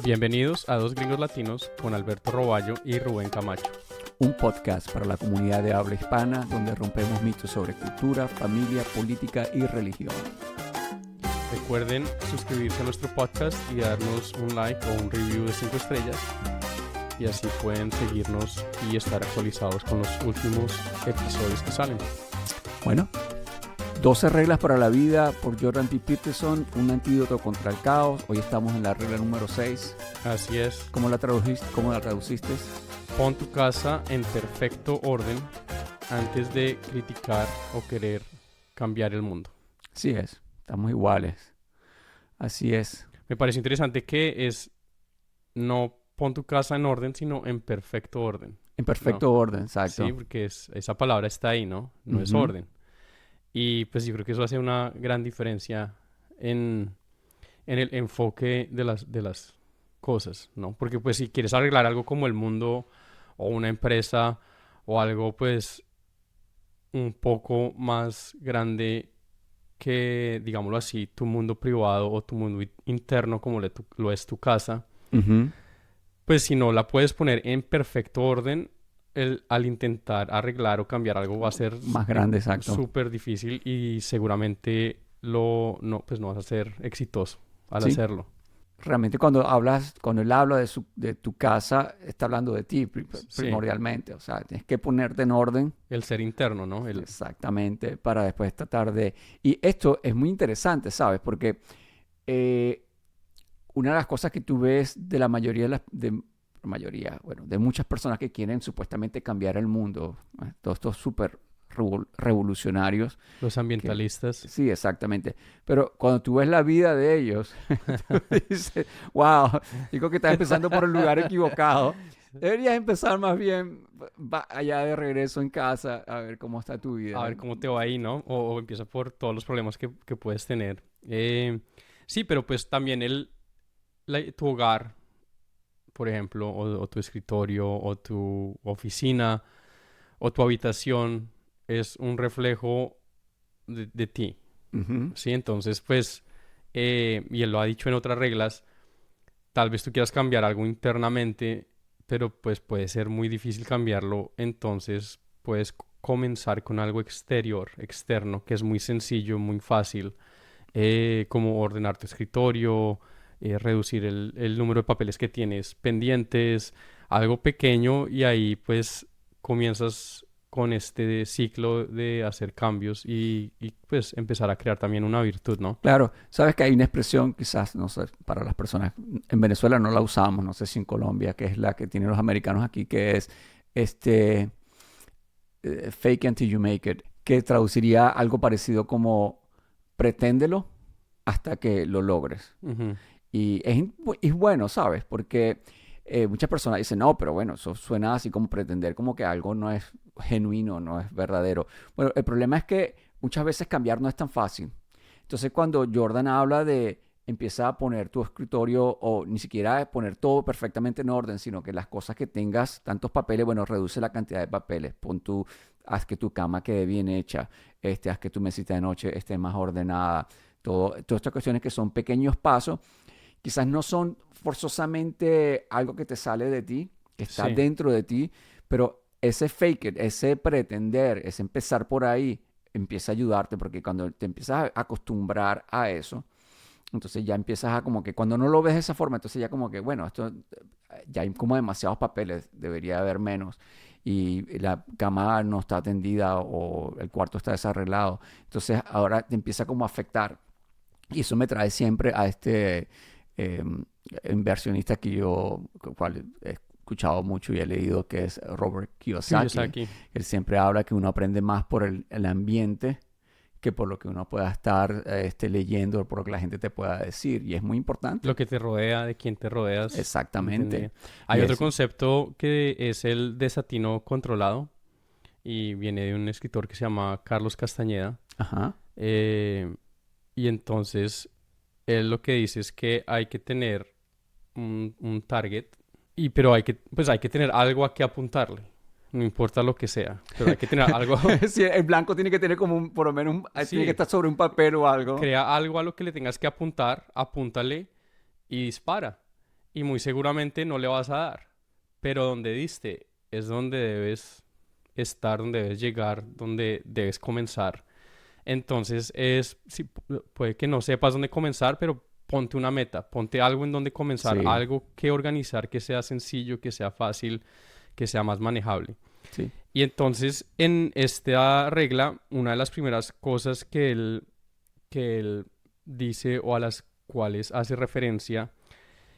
Bienvenidos a Dos Gringos Latinos con Alberto Roballo y Rubén Camacho. Un podcast para la comunidad de habla hispana donde rompemos mitos sobre cultura, familia, política y religión. Recuerden suscribirse a nuestro podcast y darnos un like o un review de 5 estrellas. Y así pueden seguirnos y estar actualizados con los últimos episodios que salen. Bueno, 12 reglas para la vida por Jordan P. Peterson, un antídoto contra el caos. Hoy estamos en la regla número 6. Así es. ¿Cómo la traduciste? Pon tu casa en perfecto orden antes de criticar o querer cambiar el mundo. Así es, estamos iguales. Así es. Me parece interesante que es no pon tu casa en orden, sino en perfecto orden. En perfecto orden, exacto. Sí, porque esa palabra está ahí, ¿no? No es orden. Y pues yo creo que eso hace una gran diferencia en el enfoque de las cosas, ¿no? Porque pues si quieres arreglar algo como el mundo o una empresa o algo pues un poco más grande que, digámoslo así, tu mundo privado o tu mundo interno como lo es tu casa, pues si no la puedes poner en perfecto orden, al intentar arreglar o cambiar algo va a ser más grande, exacto. Súper difícil y seguramente no vas a ser exitoso al hacerlo. Realmente cuando él habla de tu casa, está hablando de ti primordialmente. O sea, tienes que ponerte en orden. El ser interno, ¿no? Exactamente, para después tratar de... Y esto es muy interesante, ¿sabes? Porque una de las cosas que tú ves de la mayoría de muchas personas que quieren supuestamente cambiar el mundo, todos estos súper revolucionarios. Los ambientalistas. Sí, exactamente. Pero cuando tú ves la vida de ellos, tú dices, wow, digo que estás empezando por el lugar equivocado. Deberías empezar más bien allá de regreso en casa a ver cómo está tu vida. A ver cómo te va ahí, ¿no? O empieza por todos los problemas que puedes tener. Sí, pero pues también tu hogar, por ejemplo, o tu escritorio, o tu oficina, o tu habitación, es un reflejo de ti. ¿Sí? Entonces, pues, y él lo ha dicho en otras reglas, tal vez tú quieras cambiar algo internamente, pero pues puede ser muy difícil cambiarlo, entonces puedes comenzar con algo externo, que es muy sencillo, muy fácil, como ordenar tu escritorio, reducir el número de papeles que tienes pendientes, algo pequeño, y ahí pues comienzas con este ciclo de hacer cambios y pues empezar a crear también una virtud, ¿no? Claro, sabes que hay una expresión, quizás, no sé, para las personas, en Venezuela no la usamos, no sé si en Colombia, que es la que tienen los americanos aquí, que es fake until you make it, que traduciría algo parecido como preténdelo hasta que lo logres. Y es bueno, ¿sabes? Porque muchas personas dicen, no, pero bueno, eso suena así como pretender como que algo no es genuino, no es verdadero. Bueno, el problema es que muchas veces cambiar no es tan fácil. Entonces, cuando Jordan habla de empieza a poner tu escritorio o ni siquiera poner todo perfectamente en orden, sino que las cosas que tengas, tantos papeles, bueno, reduce la cantidad de papeles. Haz que tu cama quede bien hecha, haz que tu mesita de noche esté más ordenada. Todas estas cuestiones que son pequeños pasos, quizás no son forzosamente algo que te sale de ti, que está dentro de ti, pero ese fake it, ese pretender, ese empezar por ahí, empieza a ayudarte, porque cuando te empiezas a acostumbrar a eso, entonces ya empiezas a como que, cuando no lo ves de esa forma, entonces ya como que, bueno, esto ya hay como demasiados papeles, debería haber menos, y la cama no está atendida o el cuarto está desarreglado, entonces ahora te empieza como a afectar, y eso me trae siempre a este inversionista cual he escuchado mucho y he leído, que es Robert Kiyosaki. Él siempre habla que uno aprende más por el ambiente que por lo que uno pueda estar leyendo, por lo que la gente te pueda decir. Y es muy importante. Lo que te rodea, de quién te rodeas. Exactamente. Hay otro concepto que es el desatino controlado y viene de un escritor que se llama Carlos Castañeda. Ajá. Y entonces él lo que dice es que hay que tener un target, pero hay que tener algo a que apuntarle. No importa lo que sea, pero hay que tener algo. Sí, el blanco tiene que tener como por lo menos, tiene que estar sobre un papel o algo. Crea algo a lo que le tengas que apuntar, apúntale y dispara. y muy seguramente no le vas a dar. Pero donde diste es donde debes estar, donde debes llegar, donde debes comenzar. Entonces sí, puede que no sepas dónde comenzar, pero ponte una meta, ponte algo en donde comenzar, Sí, algo que organizar, que sea sencillo, que sea fácil, que sea más manejable. sí. Y entonces en esta regla, una de las primeras cosas que él dice o a las cuales hace referencia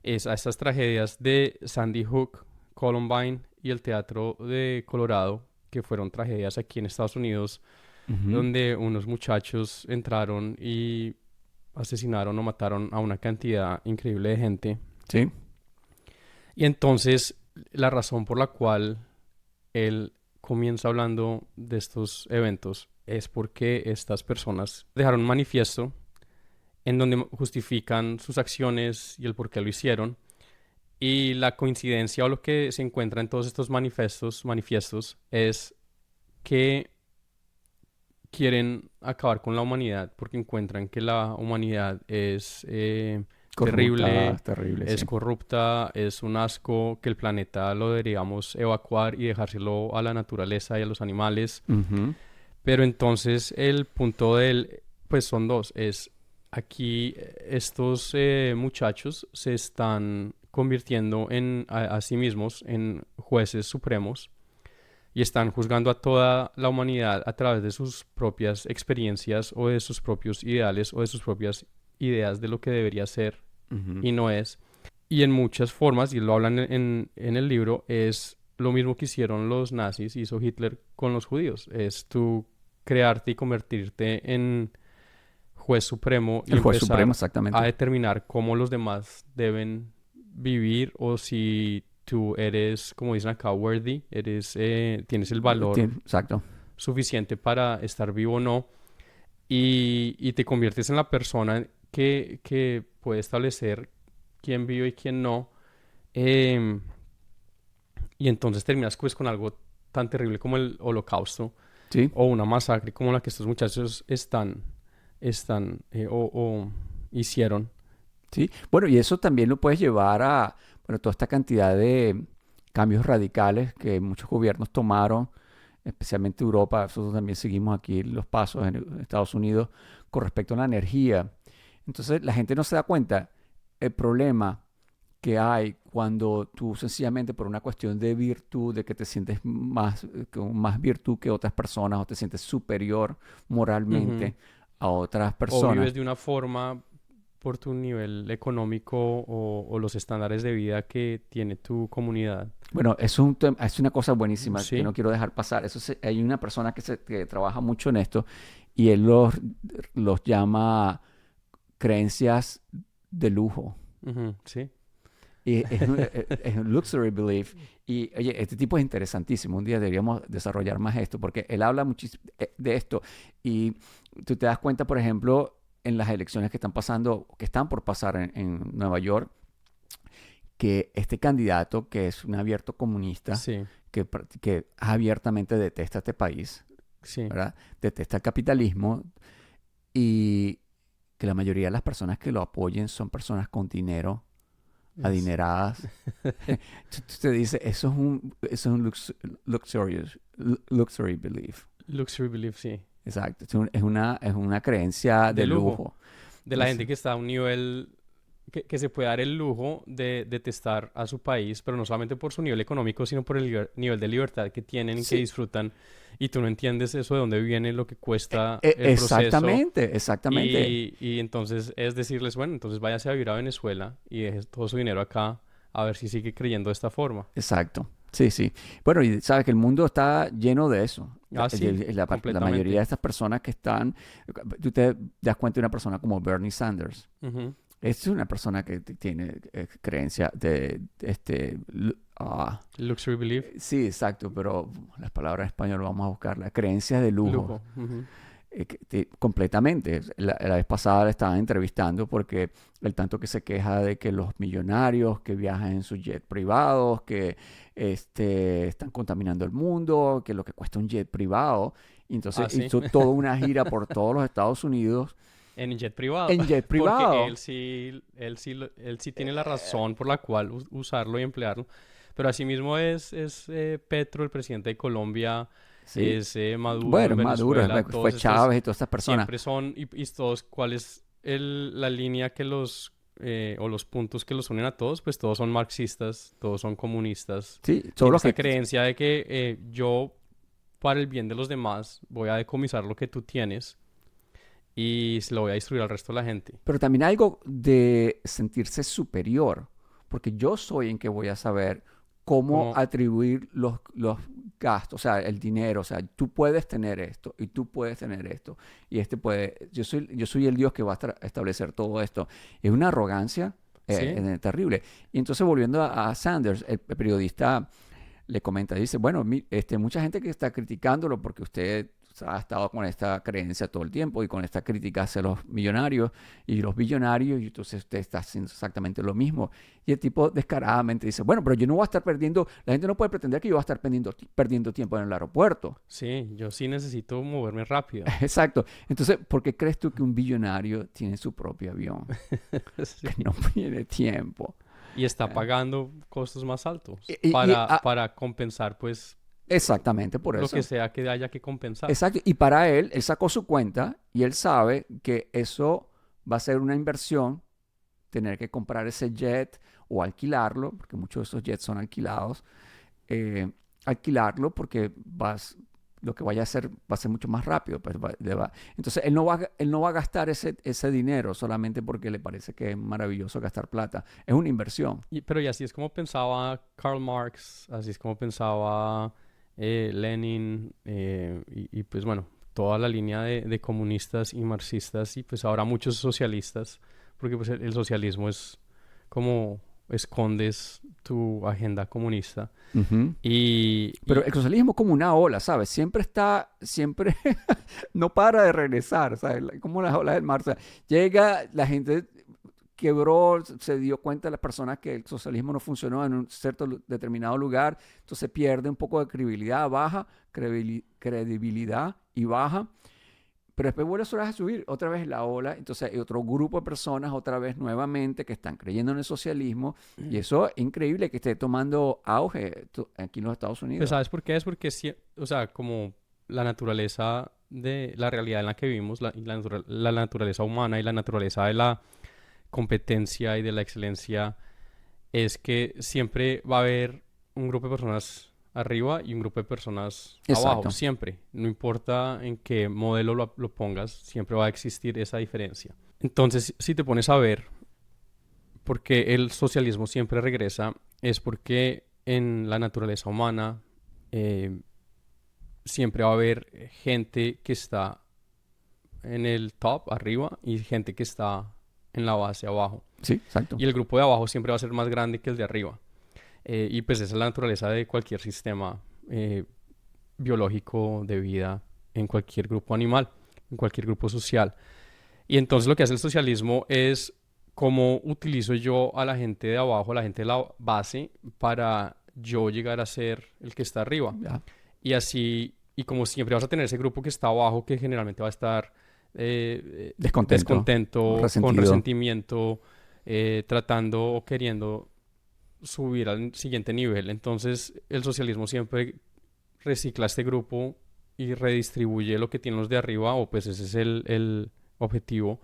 es a estas tragedias de Sandy Hook, Columbine y el Teatro de Colorado, que fueron tragedias aquí en Estados Unidos, Ujú. donde unos muchachos entraron y asesinaron o mataron a una cantidad increíble de gente. Sí. Y entonces la razón por la cual él comienza hablando de estos eventos es porque estas personas dejaron un manifiesto en donde justifican sus acciones y el por qué lo hicieron. Y la coincidencia o lo que se encuentra en todos estos manifiestos es que quieren acabar con la humanidad porque encuentran que la humanidad es Corrupta, terrible, terrible, sí. es corrupta, es un asco, que el planeta lo deberíamos evacuar y dejárselo a la naturaleza y a los animales. Ujú. Pero entonces el punto de él, pues son dos, es aquí estos muchachos se están convirtiendo a sí mismos en jueces supremos y están juzgando a toda la humanidad a través de sus propias experiencias o de sus propios ideales o de sus propias ideas de lo que debería ser Ujú. y no es. Y en muchas formas, y lo hablan en el libro, es lo mismo que hicieron los nazis, hizo Hitler con los judíos. Es tú crearte y convertirte en juez supremo y El juez supremo, empezar a exactamente. determinar cómo los demás deben vivir o si tú eres, como dicen acá, worthy, tienes el valor Exacto. suficiente para estar vivo o no y te conviertes en la persona que puede establecer quién vive y quién no. em, y entonces terminas pues con algo tan terrible como el holocausto Sí, o una masacre como la que estos muchachos o hicieron. sí. Bueno, y eso también lo puedes llevar a, bueno, toda esta cantidad de cambios radicales que muchos gobiernos tomaron, especialmente Europa. Nosotros también seguimos aquí los pasos en Estados Unidos con respecto a la energía. Entonces, la gente no se da cuenta el problema que hay cuando tú sencillamente por una cuestión de virtud, de que te sientes más, con más virtud que otras personas o te sientes superior Ujú. moralmente a otras O personas. vives de una forma por tu nivel económico o los estándares de vida que tiene tu comunidad. Bueno, es una cosa buenísima que Sí. no quiero dejar pasar. Hay una persona que trabaja mucho en esto y él los llama creencias de lujo. Ujú, sí. Y es un luxury belief. Y oye, este tipo es interesantísimo. Un día deberíamos desarrollar más esto porque él habla muchísimo de esto. Y tú te das cuenta, por ejemplo, en las elecciones que están pasando, que están por pasar en Nueva York, que este candidato, que es un abierto comunista, Sí, que abiertamente detesta este país, sí. ¿verdad? Detesta el capitalismo y que la mayoría de las personas que lo apoyen son personas con dinero, Es adineradas. Tú te dice, eso es un luxury belief. luxury belief, sí. Exacto. Es una creencia de De lujo. lujo. De la gente que está a un nivel que se puede dar el lujo de detestar a su país, pero no solamente por su nivel económico, sino por el nivel de libertad que tienen y que Sí, disfrutan. Y tú no entiendes eso de dónde viene, lo que cuesta el proceso. exactamente, exactamente. Y entonces es decirles, bueno, entonces váyase a vivir a Venezuela y deje todo su dinero acá a ver si sigue creyendo de esta forma. Exacto. Sí, sí. Bueno, y sabes que el mundo está lleno de eso. Ah, sí, La mayoría de completamente. estas personas que están, tú te das cuenta de una persona como Bernie Sanders. Ujú. Es una persona que tiene creencia de, Luxury belief, sí, exacto, pero las palabras en español vamos a buscarlas. Creencias de lujo. lujo. Ujú. Completamente. La vez pasada le estaban entrevistando porque el tanto que se queja de que los millonarios que viajan en sus jets privados, que están contaminando el mundo, que lo que cuesta un jet privado. Y entonces Ah, sí. hizo toda una gira por todos los Estados Unidos, En jet privado. En jet privado. Porque él sí tiene la razón por la cual usarlo y emplearlo. Pero asimismo es Petro, el presidente de Colombia, Sí. es Maduro Bueno, en Maduro, Venezuela. fue Todos estos Chávez y todas estas personas. siempre son, y todos, ¿cuál es la línea que o los puntos que los unen a todos? Pues todos son marxistas, todos son comunistas. Sí, Tiene solo esta que... creencia de que yo, para el bien de los demás, voy a decomisar lo que tú tienes y se lo voy a distribuir al resto de la gente. Pero también algo de sentirse superior, porque yo soy en que voy a saber cómo Como, atribuir los gastos, o sea, el dinero, o sea, tú puedes tener esto y tú puedes tener esto y este puede, yo soy el Dios que va a establecer todo esto. Es una arrogancia ¿sí? terrible. Y entonces volviendo a Sanders, el periodista le comenta, dice, bueno, mucha gente que está criticándolo porque usted ha estado con esta creencia todo el tiempo y con esta crítica hacia los millonarios y los billonarios, y entonces usted está haciendo exactamente lo mismo. Y el tipo descaradamente dice, bueno, pero yo no voy a estar perdiendo, la gente no puede pretender que yo voy a estar perdiendo tiempo en el aeropuerto. Sí, yo sí necesito moverme rápido. Exacto. Entonces, ¿por qué crees tú que un billonario tiene su propio avión? Sí. Que no tiene tiempo. Y está pagando costos más altos Y para compensar, pues, exactamente por lo que eso. sea que haya que compensar. Exacto. Y para él sacó su cuenta y él sabe que eso va a ser una inversión, tener que comprar ese jet o alquilarlo, porque muchos de esos jets son alquilados, alquilarlo porque lo que vaya a hacer va a ser mucho más rápido. Pues entonces él no va a gastar ese dinero solamente porque le parece que es maravilloso gastar plata. Es una inversión. Pero y así es como pensaba Karl Marx, así es como pensaba Lenin, y pues bueno, toda la línea de comunistas y marxistas y pues ahora muchos socialistas, porque pues el socialismo es como escondes tu agenda comunista. Ujú. Pero Y el socialismo es como una ola, ¿sabes? Siempre no para de regresar, ¿sabes? Como las olas del mar. O sea, llega, la gente quebró, se dio cuenta las personas que el socialismo no funcionó en un cierto determinado lugar, entonces pierde un poco de credibilidad, baja, credibilidad y baja, pero después vuelve a subir otra vez la ola, entonces hay otro grupo de personas otra vez nuevamente que están creyendo en el socialismo y eso es increíble que esté tomando auge aquí en los Estados pues Unidos. ¿sabes por qué? Es porque, o sea, como la naturaleza de la realidad en la que vivimos, la naturaleza humana y la naturaleza de la competencia y de la excelencia es que siempre va a haber un grupo de personas arriba y un grupo de personas abajo, Exacto. siempre. No importa en qué modelo lo pongas, siempre va a existir esa diferencia. Entonces, si te pones a ver por qué el socialismo siempre regresa, es porque en la naturaleza humana eh, siempre va a haber gente que está en el top, arriba, y gente que está en la base, abajo. Sí, exacto. Y el grupo de abajo siempre va a ser más grande que el de arriba. Y pues esa es la naturaleza de cualquier sistema biológico de vida, en cualquier grupo animal, en cualquier grupo social. Y entonces lo que hace el socialismo es cómo utilizo yo a la gente de abajo, a la gente de la base, para yo llegar a ser el que está arriba. Ya. Y así, y como siempre vas a tener ese grupo que está abajo, que generalmente va a estar Descontento, descontento, con resentido. resentimiento, tratando o queriendo subir al siguiente nivel. Entonces, el socialismo siempre recicla este grupo y redistribuye lo que tienen los de arriba, o pues ese es el objetivo.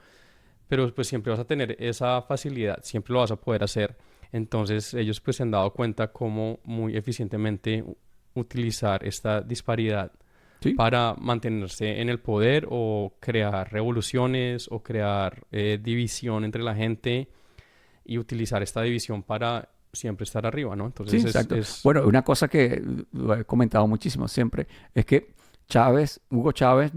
Pero pues siempre vas a tener esa facilidad, siempre lo vas a poder hacer. Entonces, ellos pues se han dado cuenta cómo muy eficientemente utilizar esta disparidad Sí, para mantenerse en el poder o crear revoluciones o crear división entre la gente y utilizar esta división para siempre estar arriba, ¿no? sí, Entonces exacto. Bueno, una cosa que lo he comentado muchísimo siempre es que Hugo Chávez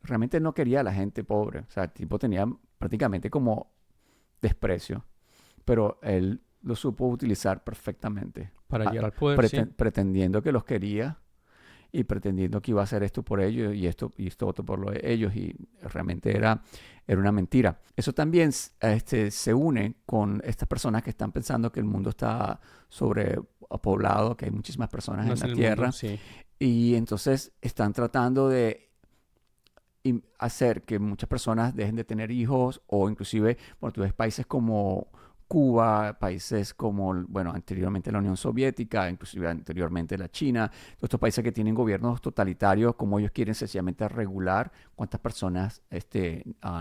realmente no quería a la gente pobre. O sea, el tipo tenía prácticamente como desprecio, pero él lo supo utilizar perfectamente, para llegar al poder, sí. pretendiendo que los quería y pretendiendo que iba a hacer esto por ellos y esto otro por ellos y realmente era una mentira. Eso también se une con estas personas que están pensando que el mundo está sobrepoblado, que hay muchísimas personas No en es la en el mundo, Tierra sí. y entonces están tratando de hacer que muchas personas dejen de tener hijos o inclusive, bueno, tú ves países como Cuba, países como, bueno, anteriormente la Unión Soviética, inclusive anteriormente la China, todos estos países que tienen gobiernos totalitarios, como ellos quieren sencillamente regular cuántas personas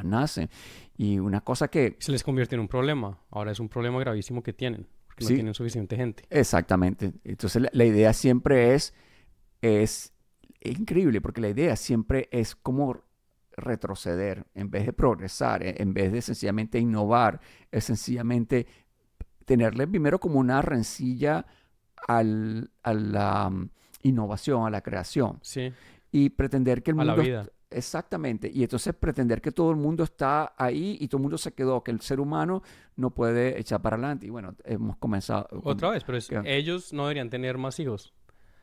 nacen. Y una cosa que... Se les convierte en un problema. Ahora es un problema gravísimo que tienen, porque no Sí, tienen suficiente gente. exactamente. Entonces la idea siempre es increíble, porque la idea siempre es como retroceder en vez de progresar, en vez de sencillamente innovar, es sencillamente tenerle primero como una rencilla a la innovación, a la creación Sí, y pretender que el a la mundo... vida. Exactamente, y entonces pretender que todo el mundo está ahí y todo el mundo se quedó, que el ser humano no puede echar para adelante. Y bueno, hemos comenzado... Otra vez, pero que- ellos no deberían tener más hijos.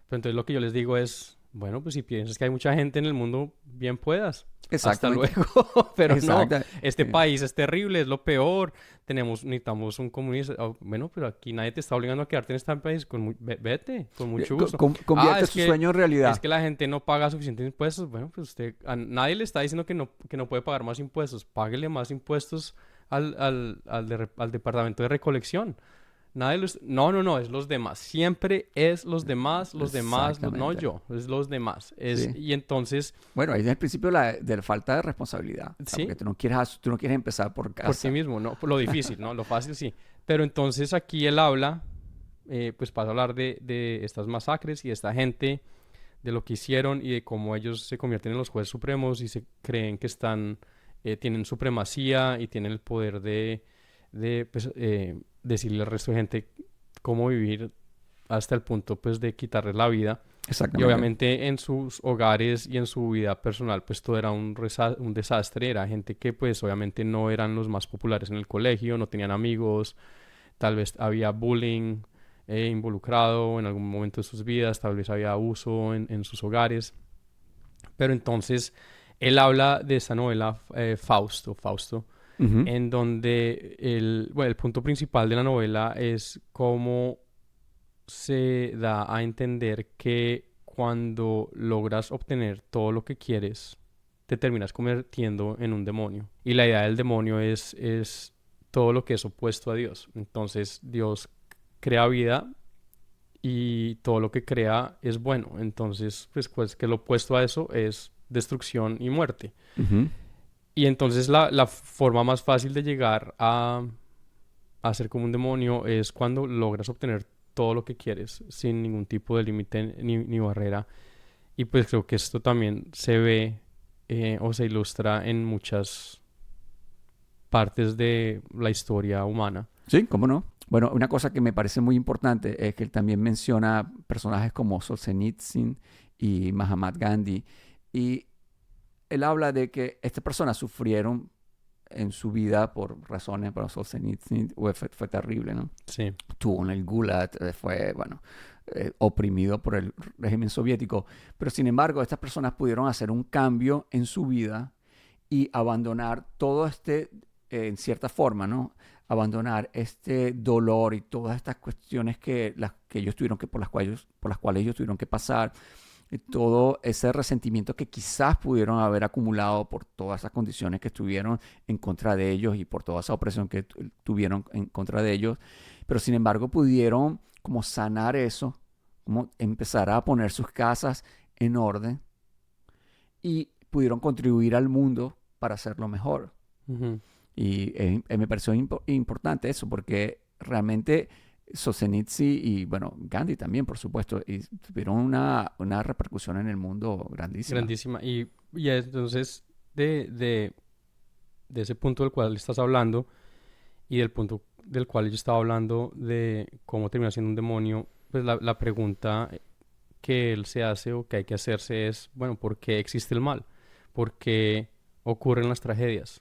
Pero entonces lo que yo les digo es, bueno, pues si piensas que hay mucha gente en el mundo, bien puedas. Hasta Exactamente. luego. Pero no, Exacto. este país es terrible, es lo peor. Necesitamos un comunista. Oh, bueno, pero aquí nadie te está obligando a quedarte en este país. Vete, con mucho gusto. Convierte Es su que, sueño en realidad. es que la gente no paga suficientes impuestos. Bueno, pues a nadie le está diciendo que no puede pagar más impuestos. Páguele más impuestos al departamento de recolección. No, es los demás. Siempre es los demás, no Exactamente. yo, es los demás. Sí. Y entonces, Bueno, ahí es el principio de la falta de responsabilidad. O sea, sí, porque tú no quieres empezar por por ti casa. mismo, ¿no? Por lo difícil, ¿no? Lo fácil sí. Pero entonces aquí él habla, pues pasa a hablar de estas masacres y de esta gente, de lo que hicieron y de cómo ellos se convierten en los jueces supremos y se creen que tienen supremacía y tienen el poder pues, decirle al resto de gente cómo vivir hasta el punto, pues, de quitarles la vida. Y Exactamente. obviamente en sus hogares y en su vida personal, pues todo era un desastre. Era gente que, pues, obviamente no eran los más populares en el colegio, no tenían amigos, tal vez había bullying involucrado en algún momento de sus vidas, tal vez había abuso en sus hogares. Pero entonces él habla de esa novela Fausto, Ujú. en donde el punto principal de la novela es cómo se da a entender que cuando logras obtener todo lo que quieres, te terminas convirtiendo en un demonio. Y la idea del demonio es todo lo que es opuesto a Dios. Entonces Dios crea vida y todo lo que crea es bueno. Entonces, pues que lo opuesto a eso es destrucción y muerte. Ujú. Y entonces la forma más fácil de llegar a ser como un demonio es cuando logras obtener todo lo que quieres sin ningún tipo de límite ni barrera. Y pues creo que esto también se ve o se ilustra en muchas partes de la historia humana. Sí, ¿cómo no? Bueno, una cosa que me parece muy importante es que él también menciona personajes como Solzhenitsyn y Mahatma Gandhi. Y él habla de que estas personas sufrieron en su vida por razones, pero Solzhenitsyn fue terrible, ¿no? Sí. Estuvo en el Gulag, fue, bueno, oprimido por el régimen soviético. Pero sin embargo, estas personas pudieron hacer un cambio en su vida y abandonar todo en cierta forma, ¿no? Abandonar este dolor y todas estas cuestiones que ellos tuvieron por las cuales ellos tuvieron que pasar, y todo ese resentimiento que quizás pudieron haber acumulado por todas esas condiciones que estuvieron en contra de ellos y por toda esa opresión que tuvieron en contra de ellos, pero sin embargo pudieron como sanar eso, como empezar a poner sus casas en orden y pudieron contribuir al mundo para hacerlo mejor. Ujú. Y me pareció importante eso, porque realmente Solzhenitsyn y, bueno, Gandhi también, por supuesto, y tuvieron una repercusión en el mundo grandísima. Grandísima. Y entonces, de ese punto del cual estás hablando y del punto del cual yo estaba hablando de cómo termina siendo un demonio, pues la pregunta que él se hace o que hay que hacerse es, bueno, ¿por qué existe el mal? ¿Por qué ocurren las tragedias?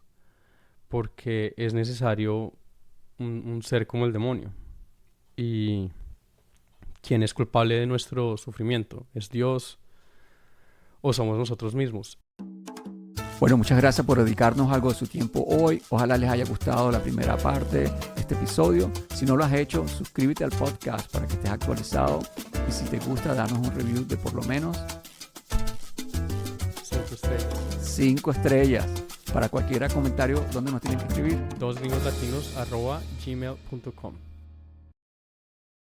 Porque es necesario un ser como el demonio. ¿Y quién es culpable de nuestro sufrimiento? ¿Es Dios o somos nosotros mismos? Bueno, muchas gracias por dedicarnos algo de su tiempo hoy. Ojalá les haya gustado la primera parte de este episodio. Si no lo has hecho, suscríbete al podcast para que estés actualizado. Y si te gusta, danos un review de por lo menos 5 estrellas. 5 estrellas. Para cualquier comentario, ¿dónde nos tienen que escribir? dosgringoslatinos@gmail.com.